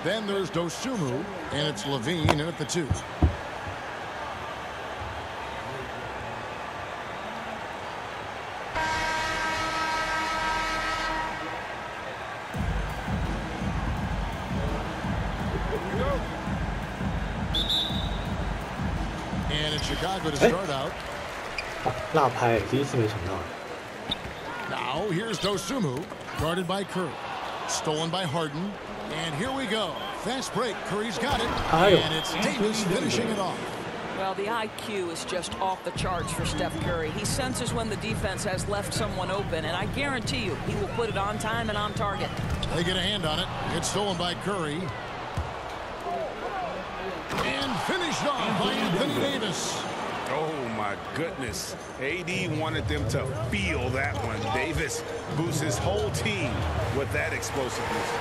Then there's Dosunmu, and it's LaVine in at the 2. And it's Chicago to start out. 落拍，第一次没想到。 Now here's Dosunmu, guarded by Curry. Stolen by Harden. And here we go. Fast break. Curry's got it. And it's Davis finishing it off. Well, the IQ is just off the charts for Steph Curry. He senses when the defense has left someone open, and I guarantee you he will put it on time and on target. They get a hand on it. It's stolen by Curry. And finished off by Anthony Davis. Oh, my goodness. AD wanted them to feel that one. Davis boosts his whole team with that explosiveness.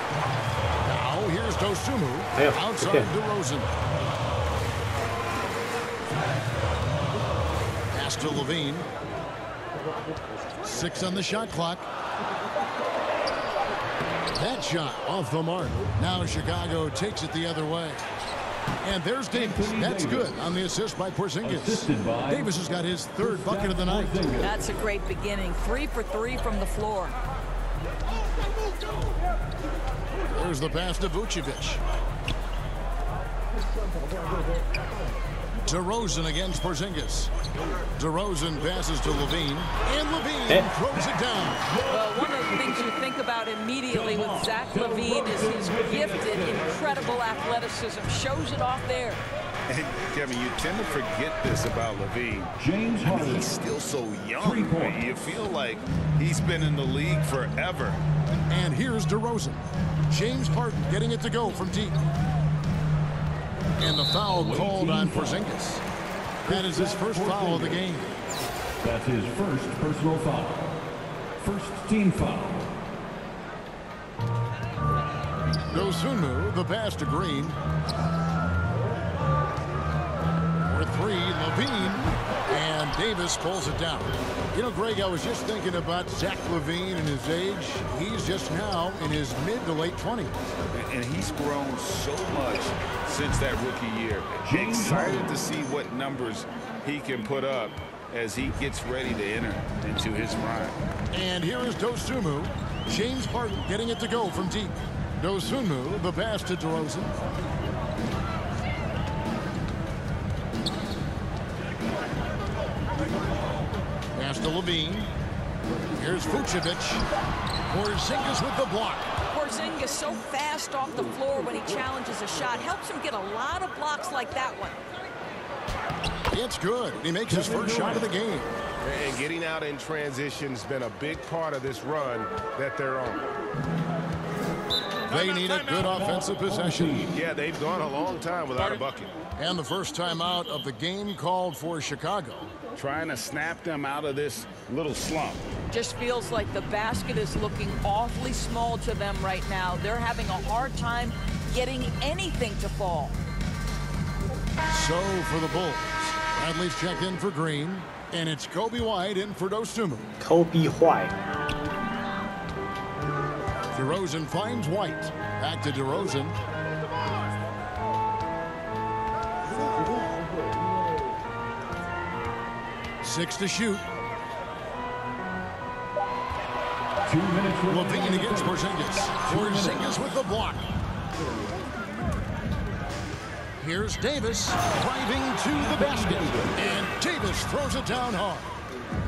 Now, here's Dosunmu. Outside DeRozan. Pass to LaVine. 6 on the shot clock. That shot off the mark. Now Chicago takes it the other way. And there's Davis. That's good on the assist by Porzingis. Davis has got his 3rd bucket of the night. That's a great beginning. 3 for 3 from the floor. There's the pass to Vucevic. DeRozan against Porzingis. DeRozan passes to LaVine. And LaVine throws it down. Well, one of the things you think about immediately with Zach LaVine is his gifted, incredible athleticism. Shows it off there. And, Kevin, you tend to forget this about LaVine. James Harden. He's still so young. You feel like he's been in the league forever. And here's DeRozan. James Harden getting it to go from deep. And the foul called on Porzingis. That is his first foul of the game. That's his first personal foul. First team foul. Dosunmu, the pass to Green. For 3, LaVine. And Davis pulls it down. You know, Greg, I was just thinking about Zach LaVine and his age. He's just now in his mid to late 20s. And he's grown so much since that rookie year. Excited to see what numbers he can put up as he gets ready to enter into his prime. And here is Dosunmu. James Harden getting it to go from deep. Dosunmu, the pass to DeRozan. Pass to LaVine. Here's Vucevic. Porzingis with the block. Porzingis so fast off the floor when he challenges a shot. Helps him get a lot of blocks like that one. It's good. He makes his first shot of the game. And getting out in transition has been a big part of this run that they're on. They need a good offensive possession. Yeah, they've gone a long time without a bucket. And the first time out of the game called for Chicago. Trying to snap them out of this little slump. Just feels like the basket is looking awfully small to them right now. They're having a hard time getting anything to fall. So for the Bulls, Bradley's checked in for Green, and it's Coby White in for Dosunmu. Coby White. DeRozan finds White. Back to DeRozan. Six to shoot. 2 minutes. LaVine against Porzingis. Porzingis with the block. Here's Davis driving to the basket. And Davis throws it down hard.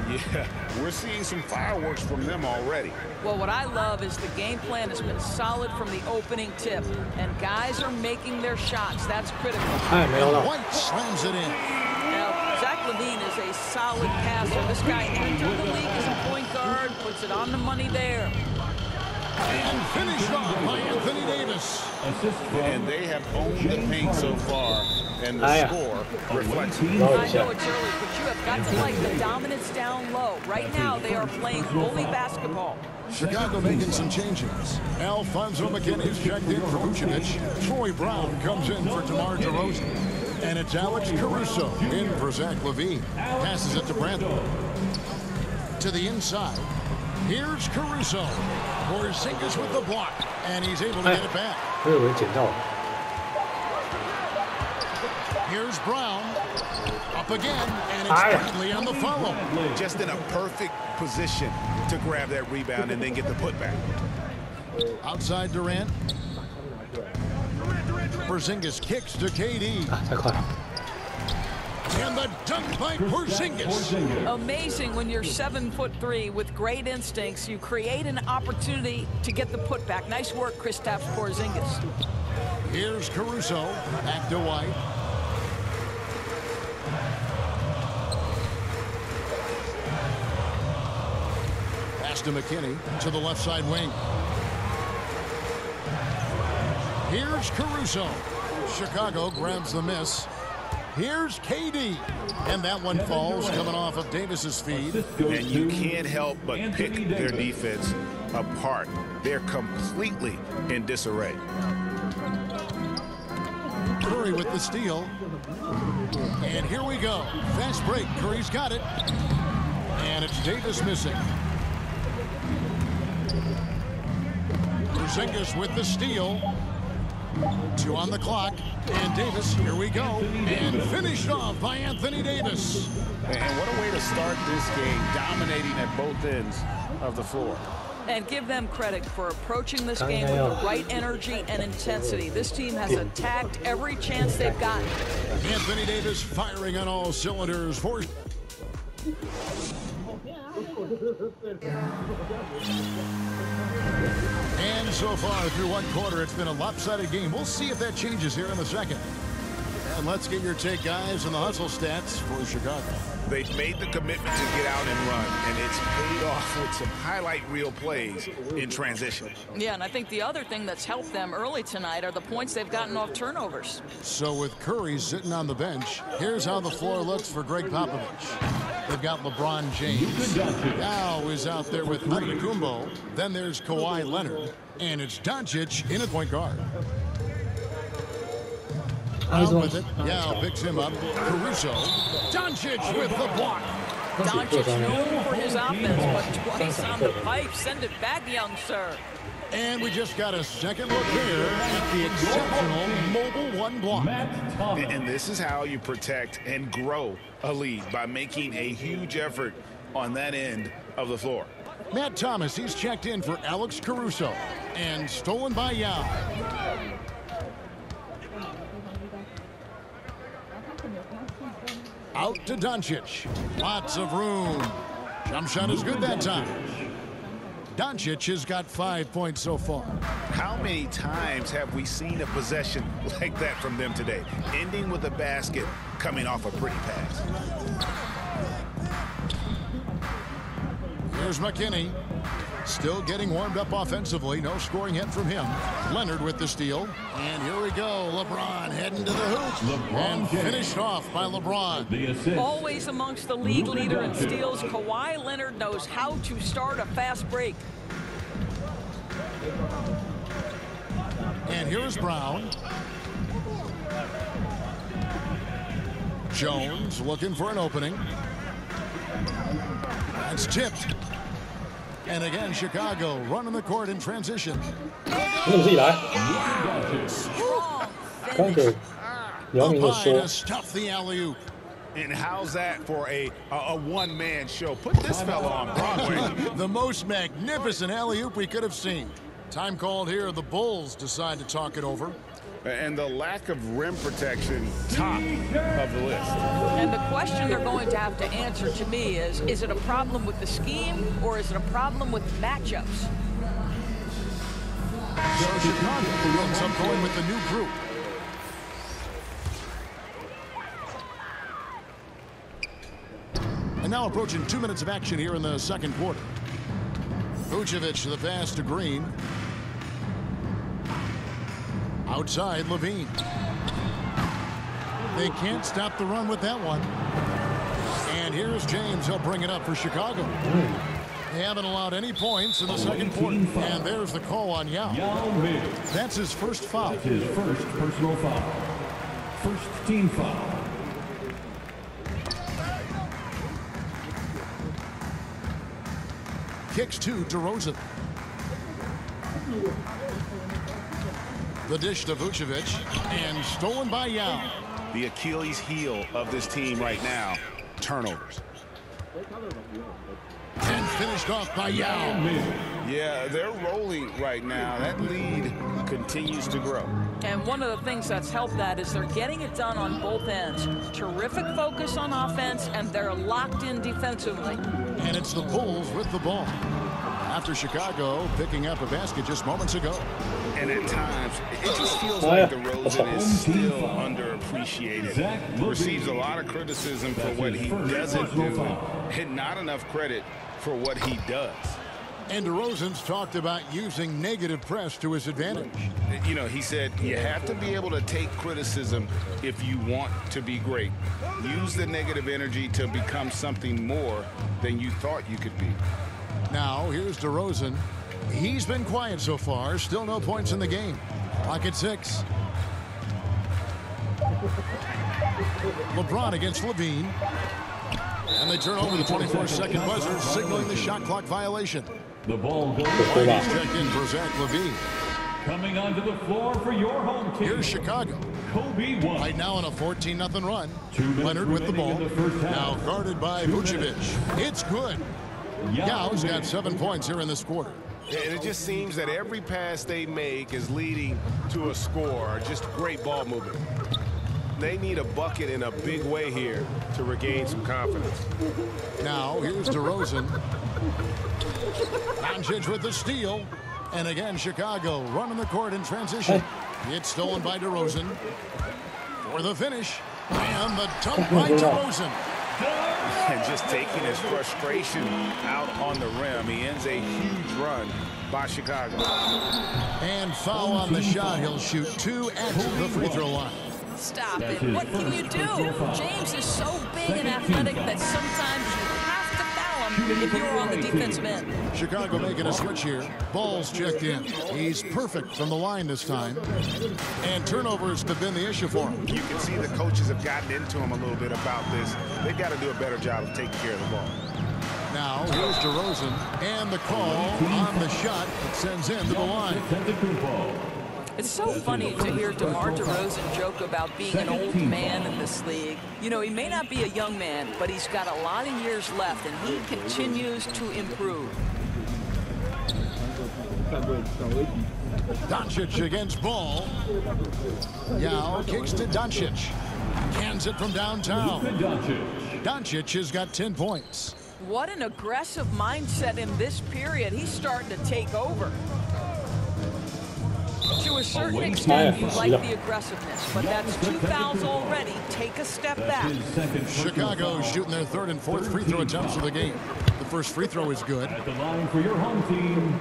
Yeah, we're seeing some fireworks from them already. Well, what I love is the game plan has been solid from the opening tip. And guys are making their shots. That's critical. And White slams it in. Now, Zach LaVine is a solid passer. This guy entered the league as a point guard, puts it on the money there. And finished off by Anthony Davis. And they have owned the paint so far, and the score reflects. I know it's early, but you have got to like the dominance down low. Right now, they are playing bully basketball. Chicago making some changes. Alfonso McKinney's checked in for Vucevic. Troy Brown comes in for DeMar DeRozan. And it's Alex Caruso in for Zach LaVine. Passes it to Bradley. To the inside. Here's Caruso. Porzingis with the block, and he's able to get it back. 我以为捡到了。 Here's Brown. Up again, and it's Bradley on the follow. Just in a perfect position to grab that rebound and then get the putback. Outside Durant. Porzingis kicks to KD. 啊，太快了！ And the dunk by Porzingis. Amazing when you're 7'3" with great instincts. You create an opportunity to get the putback. Nice work, Kristaps Porzingis. Here's Caruso. Back to White. Pass to McKinney to the left side wing. Here's Caruso. Chicago grabs the miss. Here's KD. And that one falls coming off of Davis's feed. And you can't help but pick their defense apart. They're completely in disarray. Curry with the steal. And here we go. Fast break. Curry's got it. And it's Davis missing. Porzingis with the steal. 2 on the clock. And Davis, here we go. And finished off by Anthony Davis. And what a way to start this game, dominating at both ends of the floor. And give them credit for approaching this game with the right energy and intensity. This team has attacked every chance they've gotten. Anthony Davis firing on all cylinders for... And so far through one quarter, it's been a lopsided game. We'll see if that changes here in the second. And let's get your take, guys, on the hustle stats for Chicago. They've made the commitment to get out and run, and it's paid off with some highlight reel plays in transition. Yeah, and I think the other thing that's helped them early tonight are the points they've gotten off turnovers. So with Curry sitting on the bench, here's how the floor looks for Greg Popovich. They've got LeBron James. Now is out there with Antetokounmpo. Then there's Kawhi Leonard. And it's Doncic in a point guard. Out with it. Yao picks him up. Caruso. Doncic with the block. Doncic known for his offense, but twice on the pipe. Send it back, young sir. And we just got a second look here at the exceptional mobile one block. And this is how you protect and grow a lead, by making a huge effort on that end of the floor. Matt Thomas, he's checked in for Alex Caruso. And stolen by Yao. Out to Doncic. Lots of room. Jump shot is good that time. Doncic has got 5 points so far. How many times have we seen a possession like that from them today, ending with a basket coming off a pretty pass? Here's McKinney. Still getting warmed up offensively. No scoring yet from him. Leonard with the steal. And here we go. LeBron heading to the hoop. And finished off by LeBron. Always amongst the league leader in steals, Kawhi Leonard knows how to start a fast break. And here is Brown. Jones looking for an opening. That's tipped. And again, Chicago running the court in transition. 你怎么自己来？ Strong 刚给 finish. 姚明的 Up high 说 to stuff the alley-oop. And how's that for a one-man show? Put this fella on Broadway. The most magnificent alley-oop we could have seen. Time called here. The Bulls decide to talk it over. And the lack of rim protection, top of the list. And the question they're going to have to answer to me is it a problem with the scheme or is it a problem with matchups? So Chicago ends up going with the new group. And now approaching 2 minutes of action here in the second quarter. Vucevic the pass to Green. Outside, Levine. They can't stop the run with that one. And here's James. He'll bring it up for Chicago. They haven't allowed any points in the second quarter. And there's the call on Yao. That's his first foul. That's his first personal foul. First team foul. Kicks to DeRozan. The dish to Vucevic, and stolen by Yao. The Achilles heel of this team right now, turnovers. And finished off by Yao. Yeah, they're rolling right now. That lead continues to grow. And one of the things that's helped that is they're getting it done on both ends. Terrific focus on offense, and they're locked in defensively. And it's the Bulls with the ball. After Chicago picking up a basket just moments ago. And at times, it just feels like DeRozan is still underappreciated. Receives a lot of criticism for what he doesn't do, and not enough credit for what he does. And DeRozan's talked about using negative press to his advantage. You know, he said you have to be able to take criticism if you want to be great. Use the negative energy to become something more than you thought you could be. Now, here's DeRozan. He's been quiet so far. Still no points in the game. Clock at 6. LeBron against Levine. And they turn over the 24-second buzzer, signaling the shot clock violation. The ball goes. He's checked in for Zach LaVine. Coming onto the floor for your home team. Here's Chicago. Kobe White. Right now on a 14-0 run. 2 minutes Leonard with the ball. remaining in the first half. Now guarded by 2 Vucevic. minutes. It's good. Yao's got 7 points here in this quarter. And it just seems that every pass they make is leading to a score. Just great ball movement. They need a bucket in a big way here to regain some confidence. Now here's DeRozan. Doncic with the steal. And again, Chicago running the court in transition. It's stolen by DeRozan. For the finish. And the dunk by DeRozan. And just taking his frustration out on the rim. He ends a huge run by Chicago. And foul on the shot. He'll shoot 2 at the free throw line. Stop it. What can you do? James is so big and athletic that sometimes you have to foul him if you're on the defensive end. Chicago making a switch here. Ball's checked in. He's perfect from the line this time. And turnovers have been the issue for him. You can see the coaches have gotten into him a little bit about this. They've got to do a better job of taking care of the ball. Now here's DeRozan. And the call on the shot that sends him to the line. It's so funny to hear DeMar DeRozan joke about being an old man in this league. You know, he may not be a young man, but he's got a lot of years left, and he continues to improve. Doncic against Ball. Yao kicks to Doncic. Cans it from downtown. Doncic has got 10 points. What an aggressive mindset in this period. He's starting to take over. To a certain extent, you like the aggressiveness, but that's 2 fouls already. Take a step back. Chicago shooting their 3rd and 4th free throw attempts of the game. The first free throw is good. At the line for your home team,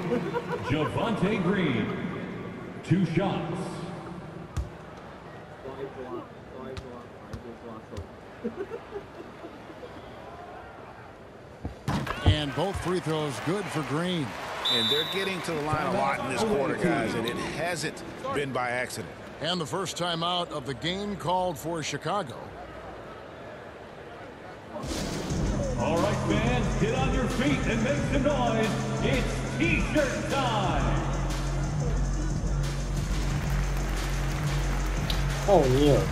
Javonte Green. 2 shots. And both free throws good for Green. And they're getting to the line a lot in this quarter, guys, and it hasn't been by accident. And the first time out of the game called for Chicago. All right, fans, get on your feet and make some noise. It's T-shirt time. Oh, yeah.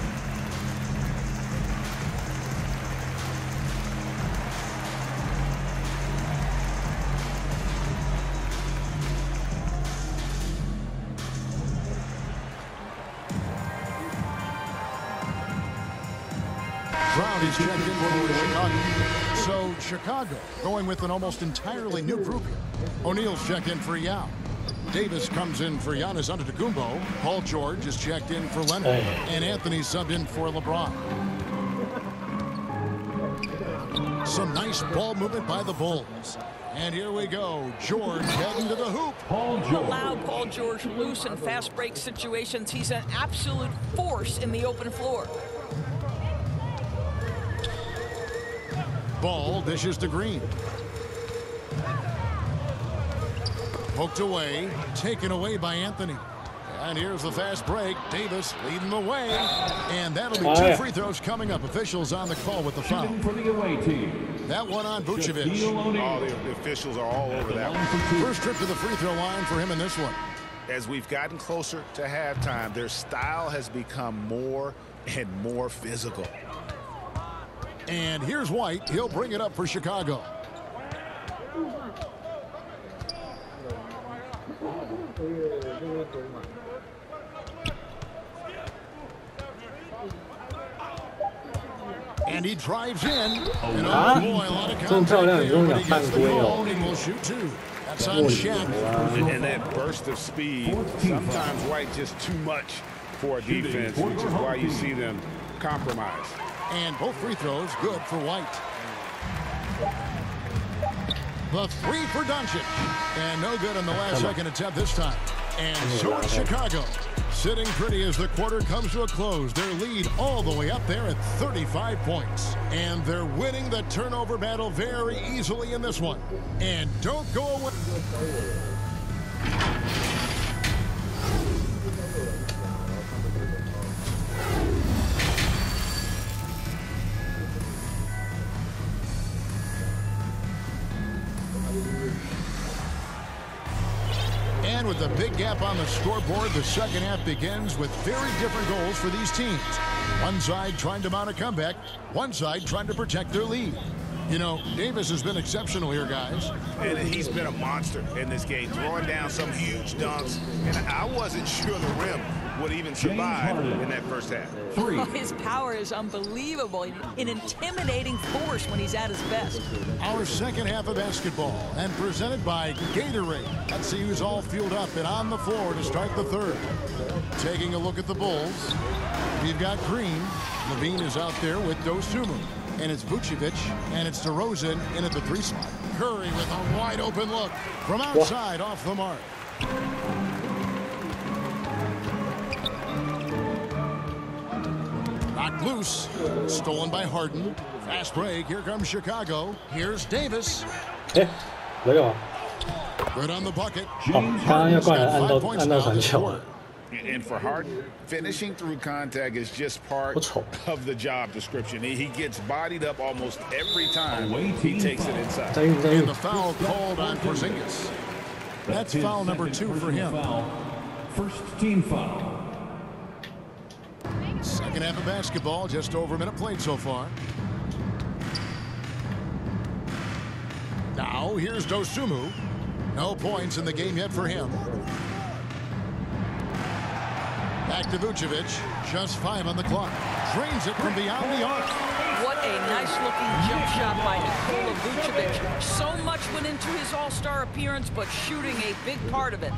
Brown is checked in for Chicago. So Chicago going with an almost entirely new group here. O'Neal's checked in for Yao. Davis comes in for Giannis Antetokounmpo. Paul George is checked in for Leonard. And Anthony subbed in for LeBron. Some nice ball movement by the Bulls. And here we go. George heading to the hoop. Allow Paul George loose in fast break situations. He's an absolute force in the open floor. Ball dishes to Green. Poked away, taken away by Anthony. And here's the fast break. Davis leading the way. And that'll be 2 free throws coming up. Officials on the call with the foul. For the away team. That one on Vucevic. Oh, the officials are all over that one. First trip to the free throw line for him in this one. As we've gotten closer to halftime, their style has become more and more physical. And here's White. He'll bring it up for Chicago. And he drives in. And oh boy, a lot of contact there, but he gets the ball and will shoot two. That's on Shaq. And that burst of speed, sometimes White just too much for a defense, which is why you see them compromise. And both free throws good for White. The three for Doncic. And no good on the last second attempt this time. And so it's Chicago. Sitting pretty as the quarter comes to a close. Their lead all the way up there at 35 points. And they're winning the turnover battle very easily in this one. And don't go away. And with a big gap on the scoreboard, the second half begins with very different goals for these teams. One side trying to mount a comeback, one side trying to protect their lead. You know, Davis has been exceptional here, guys. And he's been a monster in this game, throwing down some huge dunks. And I wasn't sure the rim would even survive in that first half. His power is unbelievable, an intimidating force when he's at his best. Our second half of basketball, and presented by Gatorade. Let's see who's all fueled up and on the floor to start the third. Taking a look at the Bulls, we've got Green. Levine is out there with Dosunmu. And it's Vucevic, and it's DeRozan in at the three slot. Curry with a wide open look from outside off the mark. Knocked loose, stolen by Harden. Fast break, here comes Chicago. Here's Davis. Good on the bucket. 刚刚要灌篮按到传球。 And for Harden, finishing through contact is just part of the job description. He gets bodied up almost every time he takes it inside. And the foul called on Porzingis. That's foul number 2 for him. First team foul. Second half of basketball, just over a minute played so far. Now here's Dosunmu. No points in the game yet for him. Back to Vucevic, just 5 on the clock. Drains it from beyond the arc. What a nice-looking jump shot by Nikola Vucevic. So much went into his all-star appearance, but shooting a big part of it.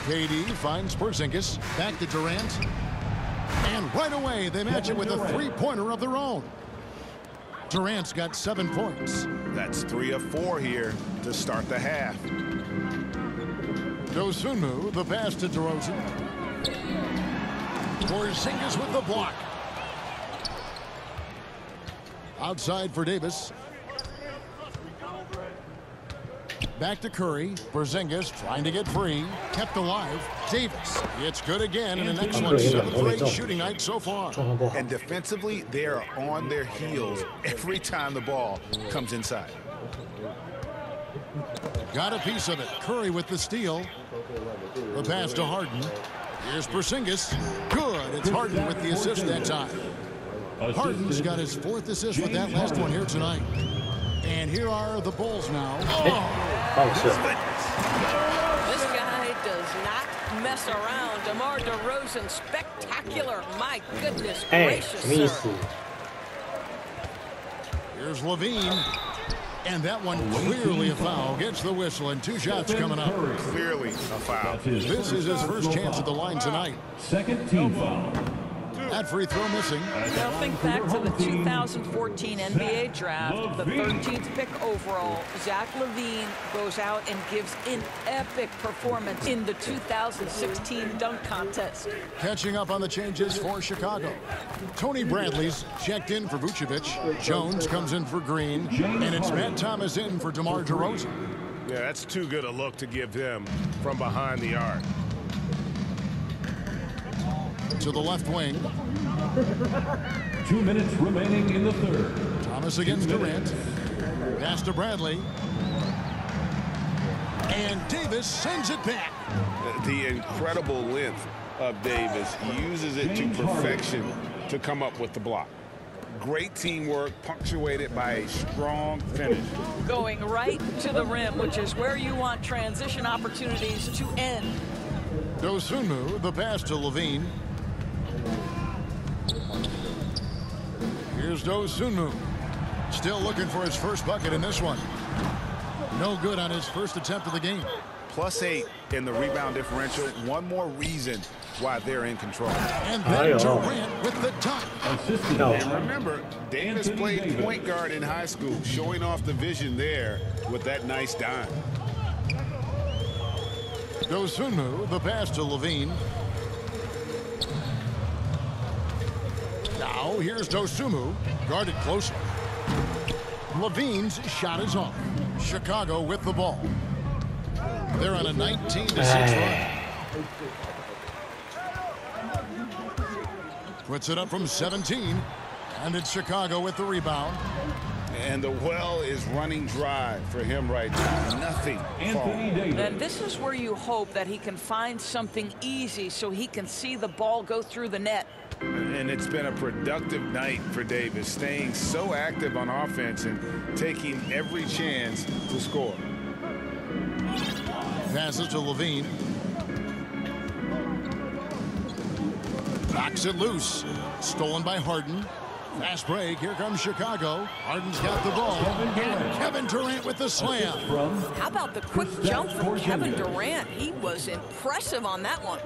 KD finds Porzingis. Back to Durant. And right away, they match it with a three-pointer of their own. Durant's got 7 points. That's 3 of 4 here to start the half. Dosunmu, the pass to DeRozan. Porzingis with the block. Outside for Davis. Back to Curry. Porzingis trying to get free. Kept alive. Davis. It's good again in an excellent 7th-rate shooting night so far. And defensively, they are on their heels every time the ball comes inside. Got a piece of it. Curry with the steal. The pass to Harden. Here's Porzingis. Good. It's Harden with the assist that time. Harden's got his 4th assist with that last one here tonight. And here are the Bulls now. This guy does not mess around. DeMar DeRozan, spectacular. My goodness gracious. Here's Levine. And that one clearly a foul. Gets the whistle and 2 shots coming up. Clearly a foul. This is his first chance at the line tonight. Second team foul. That free throw missing. Now think back to the 2014 NBA draft, the 13th pick overall. Zach LaVine goes out and gives an epic performance in the 2016 dunk contest. Catching up on the changes for Chicago. Tony Bradley's checked in for Vucevic. Jones comes in for Green. And it's Matt Thomas in for DeMar DeRozan. Yeah, that's too good a look to give them from behind the arc. To the left wing. 2 minutes remaining in the third. Thomas against Durant. Pass to Bradley. And Davis sends it back. The incredible length of Davis uses it to perfection to come up with the block. Great teamwork punctuated by a strong finish. Going right to the rim, which is where you want transition opportunities to end. Dosunmu, the pass to Levine. Here's Dosunmu. Still looking for his first bucket in this one. No good on his first attempt of the game. +8 in the rebound differential. One more reason why they're in control. And then Durant with the dunk. And remember, Davis played point guard in high school, showing off the vision there with that nice dime. Dosunmu, the pass to Levine. Now here's Dosunmu, guarded closely. Levine's shot is off. Chicago with the ball. They're on a 19-6 run. Puts it up from 17. And it's Chicago with the rebound. And the well is running dry for him right now. Nothing. And this is where you hope that he can find something easy so he can see the ball go through the net. And it's been a productive night for Davis, staying so active on offense and taking every chance to score. Passes to Levine. Knocks it loose. Stolen by Harden. Fast break. Here comes Chicago. Harden's got the ball. And Kevin Durant with the slam. How about the quick jump from Kevin Durant? He was impressive on that one.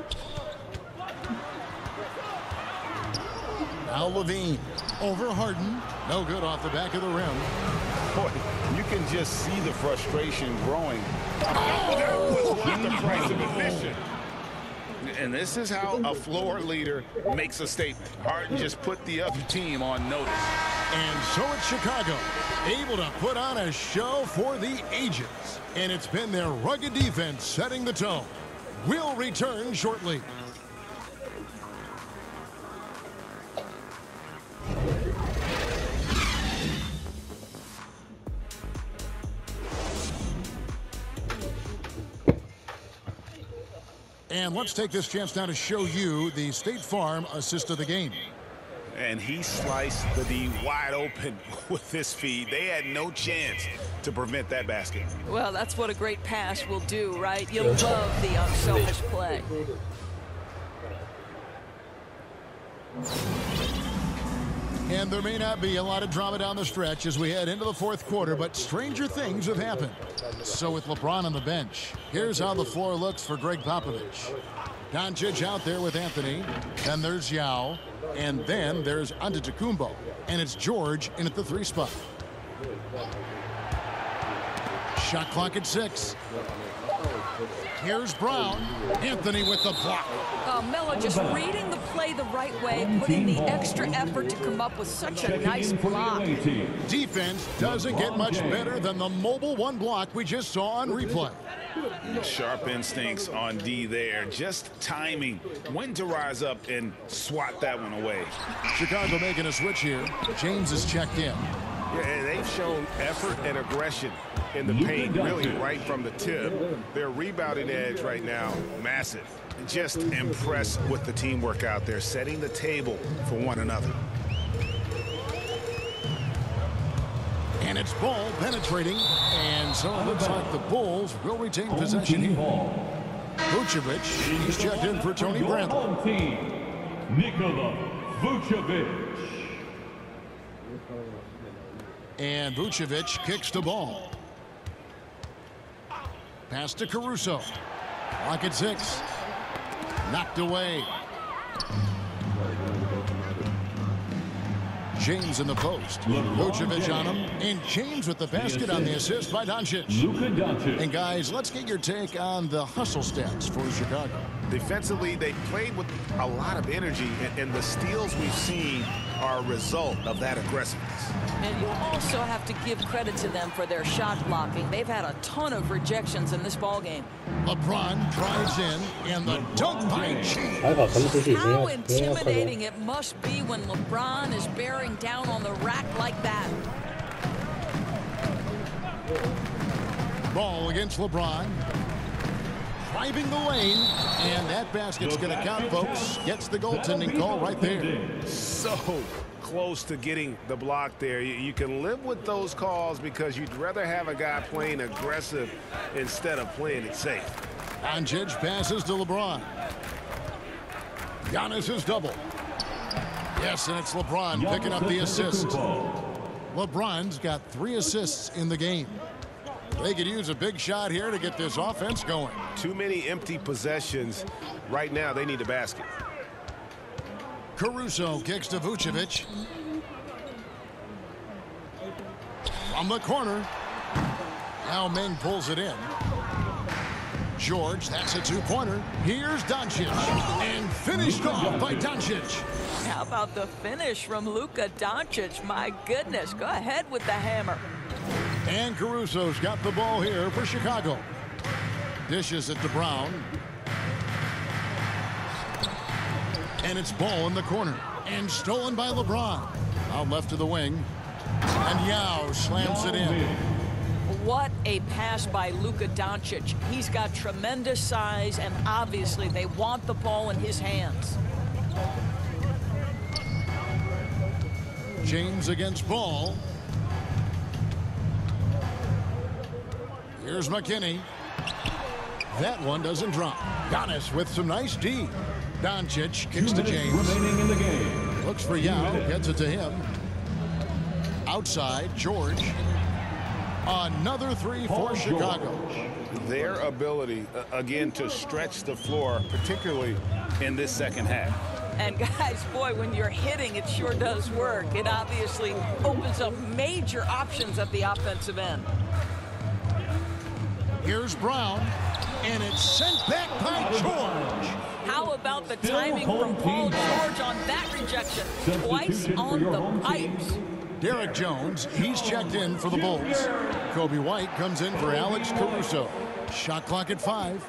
Now Levine over Harden. No good off the back of the rim. Boy, you can just see the frustration growing. That was worth the price of admission. And this is how a floor leader makes a statement. Harden just put the other team on notice. And so it's Chicago, able to put on a show for the ages. And it's been their rugged defense setting the tone. We'll return shortly. And let's take this chance now to show you the State Farm assist of the game. And he sliced the D wide open with this feed. They had no chance to prevent that basket. Well, that's what a great pass will do, right? You'll love the unselfish play. And there may not be a lot of drama down the stretch as we head into the fourth quarter, but stranger things have happened. So with LeBron on the bench, here's how the floor looks for Greg Popovich. Doncic out there with Anthony. Then there's Yao. And then there's Antetokounmpo. And it's George in at the 3 spot. Shot clock at 6. Here's Brown. Anthony with the block. Melo just reading the play the right way, putting the extra effort to come up with such a nice block. Defense doesn't get much better than the mobile 1 block we just saw on replay. Sharp instincts on D there. Just timing when to rise up and swat that one away. Chicago making a switch here. James is checked in. Yeah, they've shown effort and aggression in the paint, really right from the tip. Their rebounding edge right now, massive. Just impressed with the teamwork out there, setting the table for one another. And it's ball penetrating. And so it looks like the Bulls will retain possession here. Vucevic, he's checked in for Tony Bradley. Nikola Vucevic. And Vucevic kicks the ball. Pass to Caruso. Clock at 6. Knocked away. James in the post. Vucevic on him. And James with the basket on the assist by Doncic. And guys, let's get your take on the hustle stats for Chicago. Defensively, they played with a lot of energy, and the steals we've seen are a result of that aggressiveness. And you also have to give credit to them for their shot blocking. They've had a ton of rejections in this ballgame. LeBron drives in, and the dunk by James. How intimidating it must be when LeBron is bearing down on the rack like that. Ball against LeBron. Driving the lane, and that basket's going to count, folks. Gets the goaltending call right there. So close to getting the block there. You can live with those calls because you'd rather have a guy playing aggressive instead of playing it safe. Doncic passes to LeBron. Giannis is double. Yes, and it's LeBron picking up the assist. LeBron's got 3 assists in the game. They could use a big shot here to get this offense going. Too many empty possessions. Right now, they need a basket. Caruso kicks to Vucevic. From the corner. Now Meng pulls it in. George, that's a 2-pointer. Here's Doncic. And finished off by Doncic. How about the finish from Luka Doncic? My goodness, go ahead with the hammer. And Caruso's got the ball here for Chicago. Dishes it to Brown. And it's Ball in the corner. And stolen by LeBron. Out left to the wing. And Yao slams it in. What a pass by Luka Doncic. He's got tremendous size, and obviously they want the ball in his hands. James against Ball. Here's McKinney. That one doesn't drop. Giannis with some nice D. Doncic kicks to James. Remaining in the game. Looks for Yao. Gets it to him. Outside, George. Another 3 for Chicago. Their ability, again, to stretch the floor, particularly in this second half. And guys, boy, when you're hitting, it sure does work. It obviously opens up major options at the offensive end. Here's Brown, and it's sent back by George. How about the timing from Paul George on that rejection? Twice on the pipes. Derek Jones, he's checked in for the Bulls. Kobe White comes in for Alex Caruso. Shot clock at 5.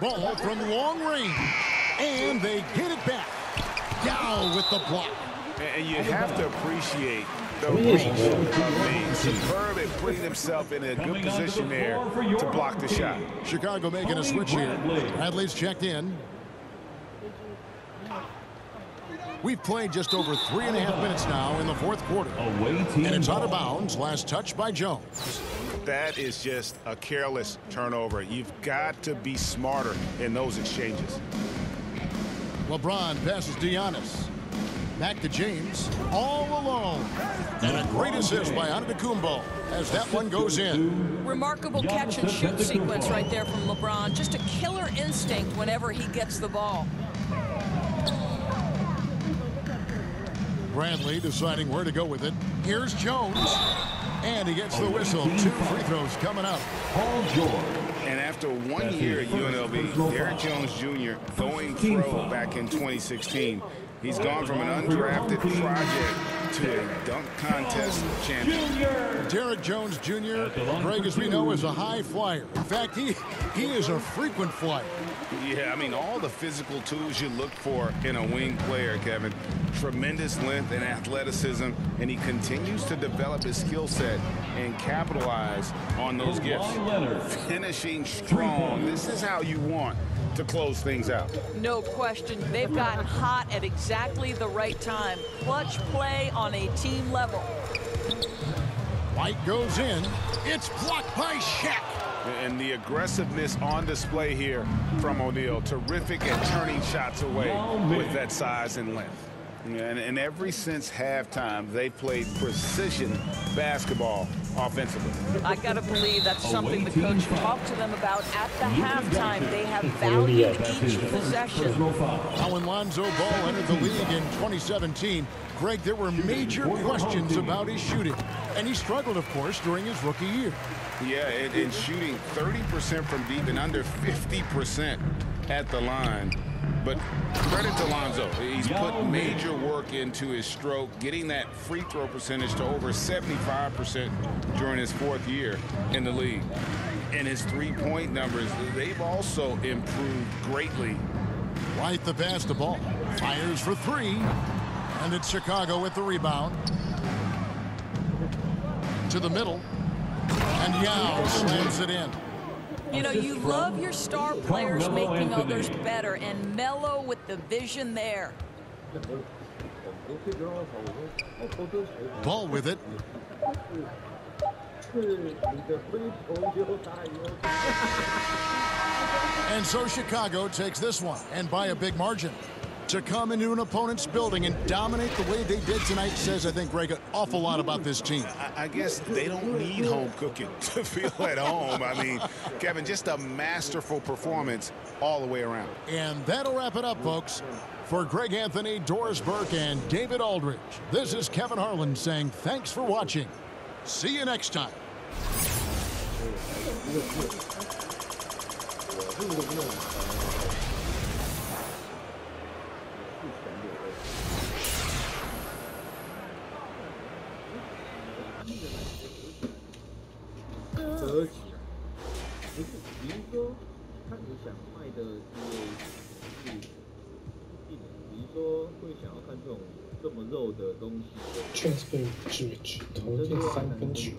Ball from long range, and they get it back. Yao with the block. And you have to appreciate the reach of being superb and putting himself in a good position there to block the shot. Chicago making a switch here. Bradley's checked in. We've played just over 3.5 minutes now in the 4th quarter. And it's out of bounds. Last touch by Jones. That is just a careless turnover. You've got to be smarter in those exchanges. LeBron passes to Giannis. Back to James. All alone. And a great assist by Antetokounmpo as that one goes in. Remarkable catch and shoot sequence right there from LeBron. Just a killer instinct whenever he gets the ball. Bradley deciding where to go with it. Here's Jones. And he gets the whistle. 2 free throws coming up. Paul George. And after 1 year at UNLV, Derek Jones Jr. going pro back in 2016. He's gone from an undrafted project to a dunk contest champion. Derek Jones Jr., Greg, as we know, is a high flyer. In fact, he is a frequent flyer. Yeah, I mean, all the physical tools you look for in a wing player, Kevin. Tremendous length and athleticism, and he continues to develop his skill set and capitalize on those gifts. Finishing strong. This is how you want to close things out. No question. They've gotten hot at exactly the right time. Clutch play on a team level. White goes in. It's blocked by Shaq. And the aggressiveness on display here from O'Neal. Terrific at turning shots away with that size and length. And ever since halftime, they played precision basketball offensively. I got to believe that's something the coach talked to them about at the halftime. They have valued each possession. Now when Lonzo Ball entered the league in 2017, Greg, there were major questions about his shooting. And he struggled, of course, during his rookie year. Yeah, and shooting 30% from deep and under 50% at the line. But credit to Lonzo. He's put major work into his stroke, getting that free throw percentage to over 75% during his 4th year in the league. And his three-point numbers, they've also improved greatly. White the pass to Ball. Fires for 3. And it's Chicago with the rebound. To the middle. And Yao slams it in. You know, you love your star players making others better, and Melo with the vision there. Ball with it. And so Chicago takes this one, and by a big margin. To come into an opponent's building and dominate the way they did tonight says, I think, Greg, an awful lot about this team. I guess they don't need home cooking to feel at home. I mean, Kevin, just a masterful performance all the way around. And that'll wrap it up, folks. For Greg Anthony, Doris Burke, and David Aldridge, this is Kevin Harlan saying thanks for watching. See you next time. Transfer Bridge 投进3分球。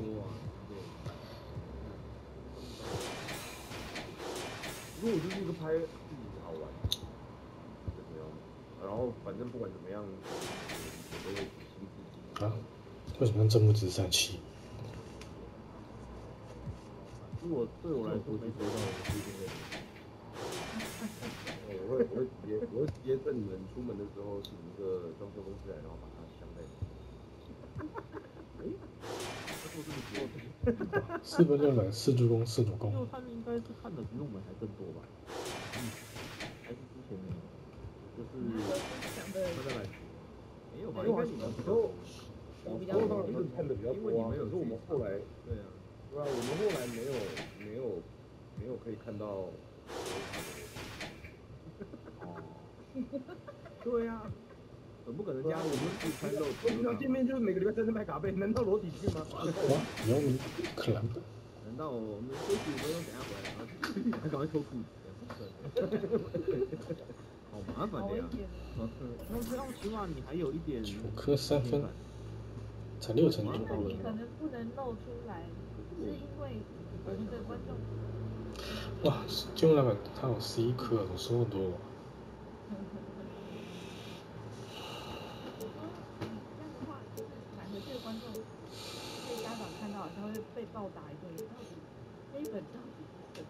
如果就是一个拍好玩，怎么样？然后反正不管怎么样，我都会亲自啊？为什么正负值37？如果对我来说没收到，我就会。我会直接在你们出门的时候请一个装修公司来，然后把它镶在。4分6篮4助攻4助攻。就他们应该是看的比我们还更多吧？还是之前就是他在来没有吧？因为你们我比较看的比较多啊，可是我们后来对啊，我们后来没有可以看到。对呀，总不可能加我们去穿肉。平常见面就是每个礼拜3次买卡贝，难道裸体去吗？哇，姚明可能。难道我们休息5分钟等下回来，然后还赶快脱裤子？好麻烦的呀！那这样起码你还有一点。9颗3分，才6成多。你可能不能露出来，是因为我们的观众。哇，就那个他有11颗，怎么收那么多？观众被家长看到，他会被暴打一顿。到底这一本到底是什么？